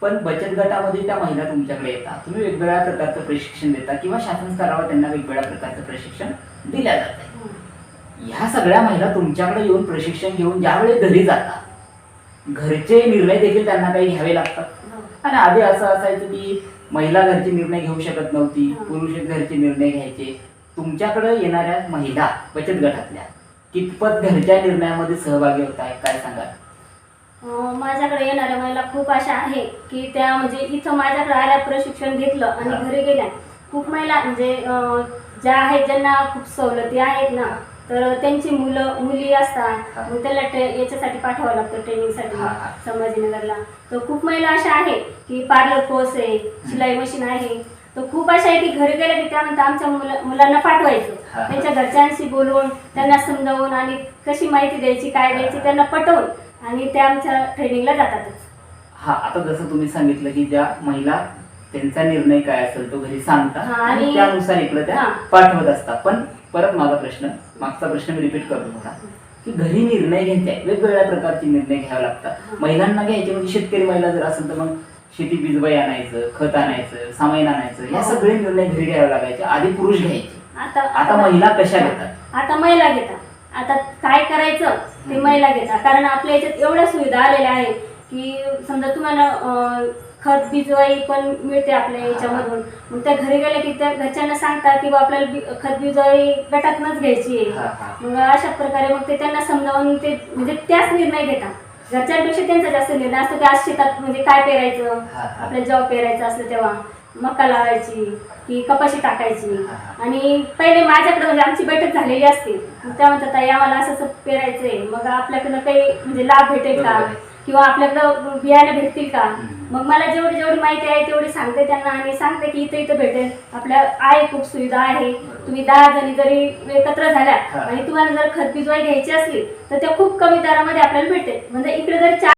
पण बचत गटामध्ये त्या महिला तुमच्याकडे येतात, तुम्ही वेगवेगळ्या प्रकारचं प्रशिक्षण देता किंवा शासन स्तरावर त्यांना वेगवेगळ्या प्रकारचं प्रशिक्षण दिल्या जाते. ह्या सगळ्या महिला तुमच्याकडे येऊन प्रशिक्षण घेऊन ज्यावेळी घरी जातात, घरचे निर्णय देखील त्यांना काही घ्यावे लागतात. आणि आधी असं असायचं की महिला घरचे निर्णय घेऊ शकत नव्हती, पुरुष घरचे निर्णय घ्यायचे. तुमच्याकडे येणाऱ्या महिला बचत गटातल्या कितपत घरच्या निर्णयामध्ये सहभागी होत आहे, काय सांगाल? माझ्याकडे येणाऱ्या महिला खूप अशा आहे की त्या म्हणजे इथं माझ्याकडे आल्या, प्रशिक्षण घेतलं आणि घरी गेल्या. खूप महिला म्हणजे ज्या आहेत ज्यांना खूप सवलती आहेत ना, तर त्यांची मुली असतात, मग त्याला याच्यासाठी पाठवावं लागतं ट्रेनिंगसाठी संभाजीनगरला. तर खूप महिला अशा आहे की पार्लर कोर्स आहे, शिलाई मशीन आहे. तर खूप अशा आहे की घरी गेल्या की त्यानंतर आमच्या मुलांना पाठवायचं, त्यांच्या घरच्यांशी बोलून त्यांना समजावून आणि कशी माहिती द्यायची, काय द्यायची त्यांना पटवून, आणि त्या आमच्या ट्रेनिंगला जातातच. आता जसं तुम्ही सांगितलं की ज्या महिला त्यांचा निर्णय काय असेल तो घरी सांगतात आणि त्यानुसार इकडे त्या पाठवत असतात. पण परत मागचा प्रश्न मी रिपीट करतो थोडा, की घरी निर्णय घ्यायचे वेगवेगळ्या प्रकारचे निर्णय घ्यावे लागतात. महिलांना घ्यायचे म्हणजे शेतकरी महिला जर असेल तर मग शेती बीजबाई आणायचं, खत आणायचं, सामाईन आणायचं, या सगळे निर्णय घरी घ्यावे लागायचे. आधी पुरुष घ्यायचे, आता महिला कशा घेतात? आता महिला घेतात. आता काय करायचं ते महिला घेतात, कारण आपल्या याच्यात एवढ्या सुविधा आलेल्या आहेत की समजा तुम्हाला खत बीजवाई पण मिळते आपल्या याच्यामधून. मग त्या घरी गेल्या की त्या घरच्यांना सांगतात की आपल्याला खत बीजवाई गटातनच घ्यायची आहे. मग अशा प्रकारे मग ते त्यांना समजावून ते म्हणजे त्याच निर्णय घेतात. घरच्यांपेक्षा त्यांचा जास्त निर्णय असतो की आज शेतात म्हणजे काय पेरायचं, आपल्याला जेव्हा पेरायचं असलं तेव्हा मका लावायची की कपाशी टाकायची. आणि पहिले माझ्याकडे म्हणजे आमची बैठक झालेली असते, त्या म्हणतात ताई आम्हाला असं पेरायचंय, मग आपल्याकडनं काही म्हणजे लाभ भेटेल का किंवा आपल्याकडं बियाणे भेटतील का. मग मला जेवढी माहिती आहे तेवढी सांगते त्यांना आणि सांगते की इथं भेटेल, आपल्या आहे खूप सुविधा आहे. तुम्ही 10 जणी जरी एकत्र झाल्या आणि तुम्हाला जर खत बिजवाई घ्यायची असली तर त्या खूप कमी दरामध्ये आपल्याला भेटेल. म्हणजे इकडे जर